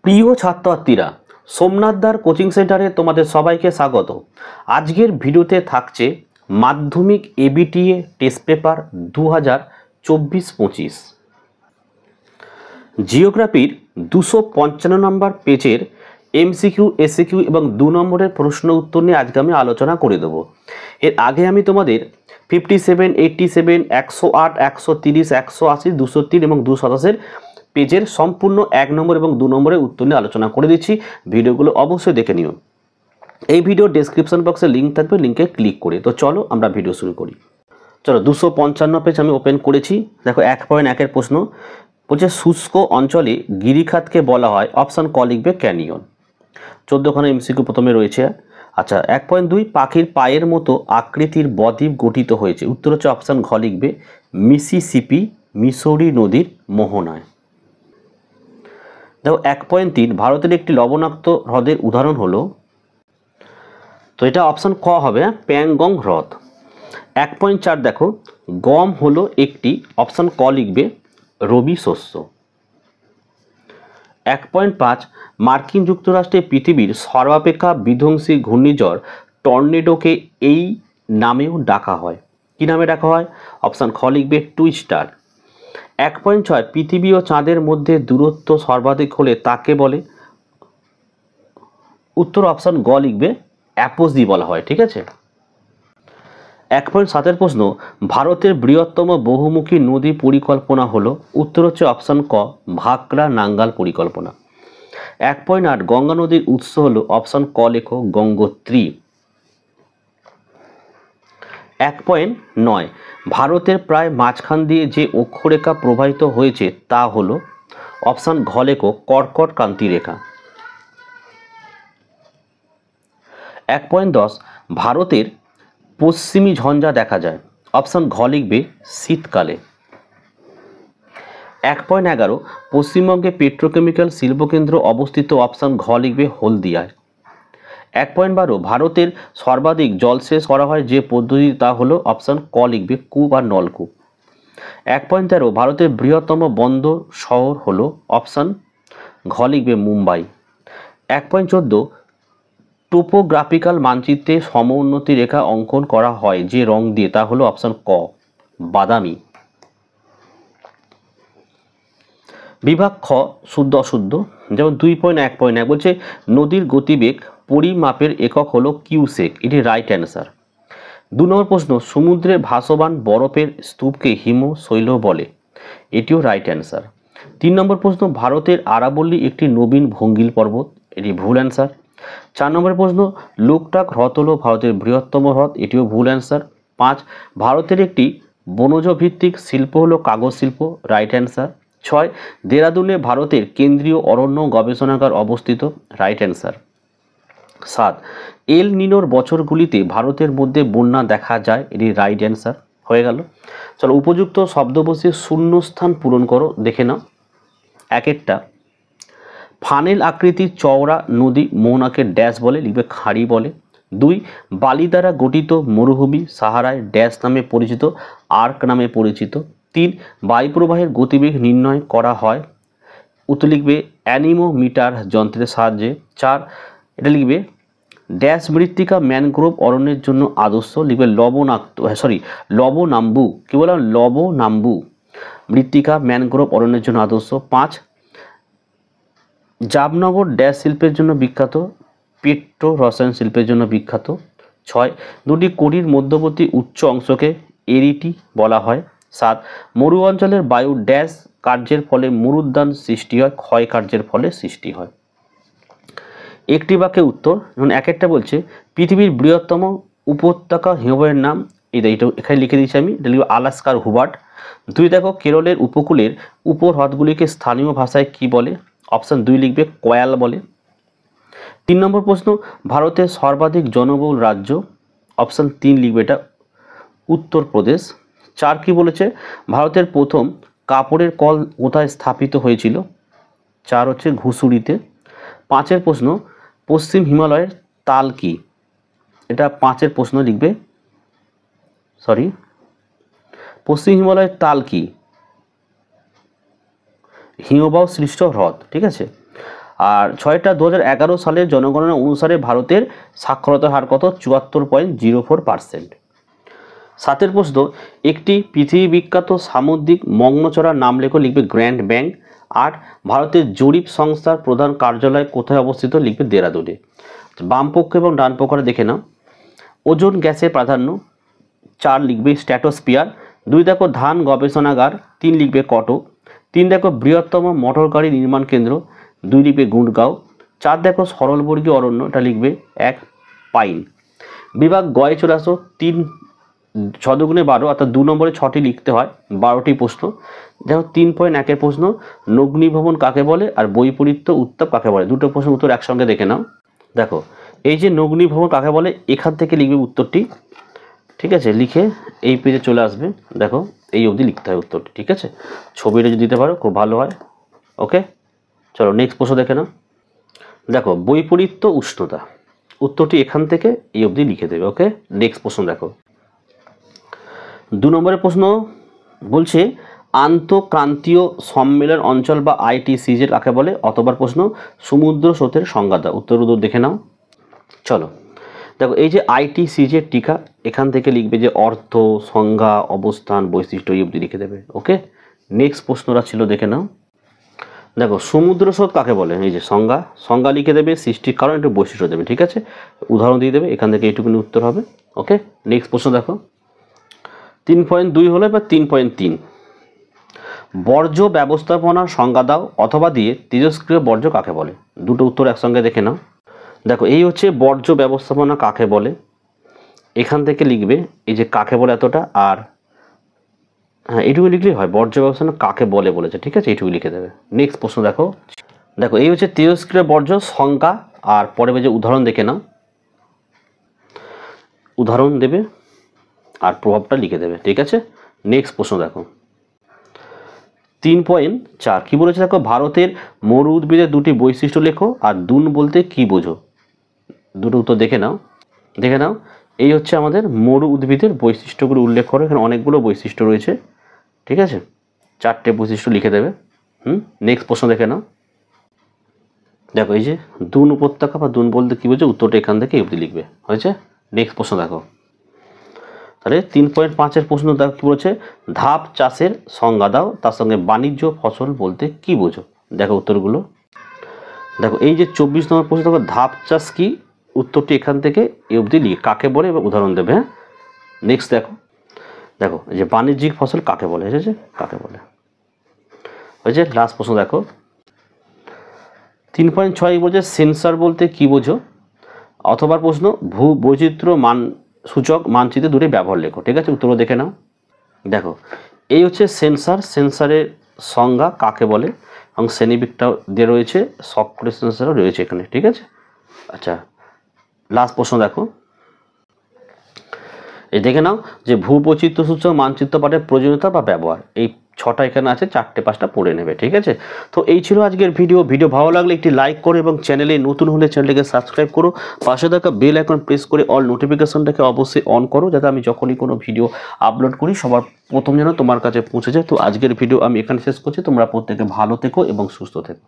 প্রিয় ছাত্রছাত্রীরা, সোমনাথদার কোচিং সেন্টারে তোমাদের সবাইকে স্বাগত। আজকের ভিডিওতে থাকছে মাধ্যমিক এবিটিএ টেস্ট পেপার 2024-25 জিওগ্রাফির 255 নম্বর পেজের এমসিকিউ, এসিকিউ এবং 2 নম্বরের প্রশ্ন উত্তর নিয়ে আজকে আমি আলোচনা করে দেবো। এর আগে আমি তোমাদের 57, 87, 108, 130, 180, 203 এবং 227 পেজের সম্পূর্ণ 1 নম্বর এবং 2 নম্বরের উত্তর নিয়ে আলোচনা করে দিচ্ছি। ভিডিওগুলো অবশ্যই দেখে নিও। এই ভিডিও ডেসক্রিপশন বক্সে লিঙ্ক থাকবে, লিঙ্কে ক্লিক করে। তো চলো আমরা ভিডিও শুরু করি। চলো 255 পেজ আমি ওপেন করেছি। দেখো 1.1 প্রশ্ন বলছে শুষ্ক অঞ্চলে গিরিখাতকে বলা হয়, অপশান ক লিখবে ক্যানিয়ন। 14খানা এমসিকিউ প্রথমে রয়েছে। আচ্ছা 1.2 পাখির পায়ের মতো আকৃতির বদ্বীপ গঠিত হয়েছে, উত্তর হচ্ছে অপশান ঘ লিখবে মিসিসিপি মিসৌরি নদীর মোহনায়। দেখো 1.3 ভারতের একটি লবণাক্ত হ্রদের উদাহরণ হলো, তো এটা অপশান ক হবে প্যাংগং হ্রদ। 1.4 দেখো গম হলো একটি, অপশান ক লিখবে রবি শস্য। 1.5 মার্কিন যুক্তরাষ্ট্রে পৃথিবীর সর্বাপেক্ষা বিধ্বংসী ঘূর্ণিঝড় টর্নেডোকে এই নামেও ডাকা হয়, কি নামে ডাকা হয়, অপশান খ লিখবে টুইস্টার। 1.6 পৃথিবী ও চাঁদের মধ্যে দূরত্ব সর্বাধিক হলে তাকে বলে, উত্তর অপশান গ লিখবে অ্যাপোজি বলা হয়, ঠিক আছে। 1.7 প্রশ্ন ভারতের বৃহত্তম বহুমুখী নদী পরিকল্পনা হলো, উত্তর হচ্ছে অপশান ক ভাকরা নাঙ্গাল পরিকল্পনা। 1.8 গঙ্গা নদীর উৎস হলো, অপশান ক লেখো গঙ্গোত্রী। 1.9 ভারতের প্রায় মাঝখান দিয়ে যে অক্ষরেখা প্রবাহিত হয়েছে তা হলো, অপশান ঘ লেখো কর্কট ক্রান্তি রেখা। 1.10 ভারতের পশ্চিমী ঝঞ্ঝা দেখা যায়, অপশান ঘ লিখবে শীতকালে। 1.11 পশ্চিমবঙ্গে পেট্রোকেমিক্যাল শিল্পকেন্দ্র অবস্থিত, অপশান ঘ লিখবে হলদিয়ায়। 1.12 ভারতের সর্বাধিক জলসেচ করা হয় যে পদ্ধতি তা হলো, অপশান ক লিখবে কূপ আর নলকূপ। 1.13 ভারতের বৃহত্তম বন্দর শহর হলো, অপশান ঘ লিখবে মুম্বাই। 1.14 টোপোগ্রাফিক্যাল মানচিত্রে সমোন্নতি রেখা অঙ্কন করা হয় যে রং দিয়ে তা হলো, অপশান ক বাদামি। বিভাগ খ শুদ্ধ অশুদ্ধ, যেমন 2.1.1 বলছে নদীর গতিবেগ পরিমাপের একক হলো কিউসেক, এটি রাইট অ্যান্সার। 2 নম্বর প্রশ্ন সমুদ্রে ভাসমান বরফের স্তূপকে হিমশৈল বলে, এটিও রাইট অ্যান্সার। 3 নম্বর প্রশ্ন ভারতের আরাবল্লী একটি নবীন ভঙ্গিল পর্বত, এটি ভুল অ্যান্সার। 4 নম্বর প্রশ্ন লোকটাক হ্রদ হলো ভারতের বৃহত্তম হ্রদ, এটিও ভুল অ্যান্সার। 5 ভারতের একটি বনজ ভিত্তিক শিল্প হলো কাগজ শিল্প, রাইট অ্যান্সার। 6 দেরাদুনে ভারতের কেন্দ্রীয় অরণ্য গবেষণাগার অবস্থিত, রাইট অ্যান্সার। 7 এল নিনোর বছরগুলিতে ভারতের মধ্যে বন্যা দেখা যায়, এটি রাইট অ্যান্সার হয়ে গেল। চলো উপযুক্ত শব্দ বসিয়ে শূন্যস্থান পূরণ করো, দেখে নাও। একটা ফানেল আকৃতির চওড়া নদী মোহনাকে ড্যাশ বলে, লিখবে খাঁড়ি বলে। 2 বালি দ্বারা গঠিত মরুভূমি সাহারায় ড্যাশ নামে পরিচিত, আর্ক নামে পরিচিত। 3 বায়ুপ্রবাহের গতিবেগ নির্ণয় করা হয়, উত্তর লিখবে অ্যানিমোমিটার যন্ত্রের সাহায্যে। 4 এটা লিখবে ড্যাশ মৃত্তিকা ম্যানগ্রোভ অরণ্যের জন্য আদর্শ, লিখবে লবণাম্বু, কি বললাম লবণাম্বু মৃত্তিকা ম্যানগ্রোভ অরণ্যের জন্য আদর্শ। 5 জামনগর ড্যাশ শিল্পের জন্য বিখ্যাত, পেট্রো রসায়ন শিল্পের জন্য বিখ্যাত। 6 দুটি কড়ির মধ্যবর্তী উচ্চ অংশকে এরিটি বলা হয়। 7 মরু অঞ্চলের বায়ু ড্যাশ কার্যের ফলে মরুদ্যান সৃষ্টি হয়, ক্ষয় কার্যের ফলে সৃষ্টি হয়। একটি বাক্যে উত্তর, যেমন এক একটা বলছে পৃথিবীর বৃহত্তম উপত্যকা হিমবাহের নাম, এটা এখানে লিখে দিয়েছি আমি, এটা লিখবে আলাস্কার হুবার্ট। 2 দেখো কেরলের উপকূলের উপর হ্রদগুলিকে স্থানীয় ভাষায় কি বলে, অপশান 2 লিখবে কয়াল বলে। 3 নম্বর প্রশ্ন ভারতের সর্বাধিক জনবহুল রাজ্য, অপশান 3 লিখবে এটা উত্তরপ্রদেশ। 4 কি বলেছে ভারতের প্রথম কাপড়ের কল কোথায় স্থাপিত হয়েছিল, 4 হচ্ছে ঘুষুরিতে। 5 প্রশ্ন পশ্চিম হিমালয়ের তাল কি, এটা 5 প্রশ্ন লিখবে, পশ্চিম হিমালয়ের তাল কি, হিমবাহ সৃষ্ট হ্রদ, ঠিক আছে। আর 6টা 2011 সালের জনগণনা অনুসারে ভারতের সাক্ষরতার হার কত? 74.04%। 7 প্রশ্ন, একটি পৃথিবী বিখ্যাত সামুদ্রিক মগ্নচড়ার নাম লেখো, লিখবে গ্র্যান্ড ব্যাংক। 8, ভারতের জরিপ সংস্থার প্রধান কার্যালয় কোথায় অবস্থিত? লিখবে দেরাদুনে। বামপক্ষ এবং ডান পক্ষটা দেখে নাও। ওজোন গ্যাসের প্রাধান্য। 4 লিখবে স্ট্র্যাটোস্ফিয়ার। 2 দেখো ধান গবেষণাগার। 3 লিখবে কটক। 3 দেখো বৃহত্তম মোটর গাড়ি নির্মাণ কেন্দ্র। 2 লিখবে গুড়গাঁও। 4 দেখো সরলবর্গীয় অরণ্য, এটা লিখবে 1 পাইন। বিভাগ গয়ে চলে আসো। 3 6 দুগুণে 12, অর্থাৎ 2 নম্বরে 6টি লিখতে হয়, 12টি প্রশ্ন। দেখো 3.1 প্রশ্ন, নগ্নিভবন কাকে বলে আর বৈপরীত্য উত্তাপ কাকে বলে? দুটো প্রশ্ন উত্তর একসঙ্গে দেখে নাও। দেখো এই যে নগ্নিভবন কাকে বলে, এখান থেকে লিখবে উত্তরটি, ঠিক আছে? লিখে এই পেজে চলে আসবে। দেখো এই অবধি লিখতে হয় উত্তরটি, ঠিক আছে? ছবিটা যদি দিতে পারো খুব ভালো হয়। ওকে, চলো নেক্সট প্রশ্ন দেখে নাও। দেখো বৈপরীত্য উষ্ণতা, উত্তরটি এখান থেকে এই অবধি লিখে দেবে। ওকে, নেক্সট প্রশ্ন দেখো। 2 নম্বরের প্রশ্ন বলছে আন্তঃক্রান্তীয় সম্মেলন অঞ্চল বা ITCJ কাকে বলে? অতবার প্রশ্ন সমুদ্র স্রোতের সংজ্ঞা দাও। উত্তর দেখে নাও। চলো দেখো এই যে ITCJ টিকা, এখান থেকে লিখবে যে অর্থ, সংজ্ঞা, অবস্থান, বৈশিষ্ট্য, এই অবধি লিখে দেবে। ওকে, নেক্সট প্রশ্নটা ছিল দেখে নাও। দেখো সমুদ্র স্রোত কাকে বলে? এই যে সংজ্ঞা লিখে দেবে, সৃষ্টির কারণ, একটু বৈশিষ্ট্য দেবে, ঠিক আছে? উদাহরণ দিয়ে দেবে, এখান থেকে এইটুকুনি উত্তর হবে। ওকে, নেক্সট প্রশ্ন দেখো। 3.2 হলো এবার 3.3, বর্জ্য ব্যবস্থাপনার সংজ্ঞা দাও অথবা দিয়ে তেজস্ক্রিয় বর্জ্য কাকে বলে? দুটো উত্তর একসঙ্গে দেখে নাও। দেখো এই হচ্ছে বর্জ্য ব্যবস্থাপনা কাকে বলে, এখান থেকে লিখবে এই যে কাকে বলে এতটা, আর হ্যাঁ এইটুকু লিখলেই হয়, বর্জ্য ব্যবস্থাপনা কাকে বলে বলেছে, ঠিক আছে? এইটুকু লিখে দেবে। নেক্সট প্রশ্ন দেখো। দেখো এই হচ্ছে তেজস্ক্রিয় বর্জ্য সংজ্ঞা, আর পরে যে উদাহরণ দেখে নাও, উদাহরণ দেবে আর প্রভাবটা লিখে দেবে, ঠিক আছে? নেক্সট প্রশ্ন দেখো। 3.4 কি বলেছে? দেখো ভারতের মরু উদ্ভিদের 2টি বৈশিষ্ট্য লেখো আর দুন বলতে কি বোঝো? দুটো উত্তর দেখে নাও। এই হচ্ছে আমাদের মরু উদ্ভিদের বৈশিষ্ট্যগুলো উল্লেখ করো। এখানে অনেকগুলো বৈশিষ্ট্য রয়েছে, ঠিক আছে? 4টে বৈশিষ্ট্য লিখে দেবে। নেক্সট প্রশ্ন দেখে নাও। দেখো এই যে দুন উপত্যকা বা দুন বলতে কি বোঝো? উত্তরটা এখান থেকে এই অবধি লিখবে, হয়েছে? নেক্সট প্রশ্ন দেখো। তাহলে 3.5 প্রশ্ন দেখো কি বলেছে, ধাপ চাষের সংজ্ঞা দাও, তার সঙ্গে বাণিজ্য ফসল বলতে কি বোঝো? দেখো উত্তরগুলো। দেখো এই যে 24 নম্বর প্রশ্ন, দেখো ধাপ চাষ কি? উত্তরটি এখান থেকে এই অবধি লিখে কাকে বলে এবং উদাহরণ দেবে। হ্যাঁ, নেক্সট দেখো এই যে বাণিজ্যিক ফসল কাকে বলে, এসেছে কাকে বলে, হয়েছে? লাস্ট প্রশ্ন দেখো 3.6 বলছে সেন্সর বলতে কি বোঝো? অথবা প্রশ্ন ভূ বৈচিত্র্য মান সূচক মানচিত্রে 2টি ব্যবহার লেখো, ঠিক আছে? উত্তর দেখে নাও। দেখো এই হচ্ছে সেন্সারের সংজ্ঞা কাকে বলে এবং শ্রেণীবিকটা দিয়ে রয়েছে, সক্রিয় সেন্সারও রয়েছে এখানে, ঠিক আছে? আচ্ছা, লাস্ট প্রশ্ন দেখো। এই দেখে নাও যে ভূবৈচিত্র্য সূচক মানচিত্র পাঠের প্রয়োজনীয়তা বা ব্যবহার, এই 6টা এখানে আছে, 4টে 5টা পড়ে নেবে, ঠিক আছে? তো এই ছিল আজকের ভিডিও ভালো লাগলে একটি লাইক করো এবং চ্যানেলে নতুন হলে চ্যানেলটাকে সাবস্ক্রাইব করো, পাশে থাকা বেল আইকন প্রেস করে অল নোটিফিকেশনটাকে অবশ্যই অন করো, যাতে আমি যখনই কোনো ভিডিও আপলোড করি সবার প্রথম যেন তোমার কাছে পৌঁছে যায়। তো আজকের ভিডিও আমি এখানে শেষ করছি, তোমরা প্রত্যেকে ভালো থেকো এবং সুস্থ থেকো।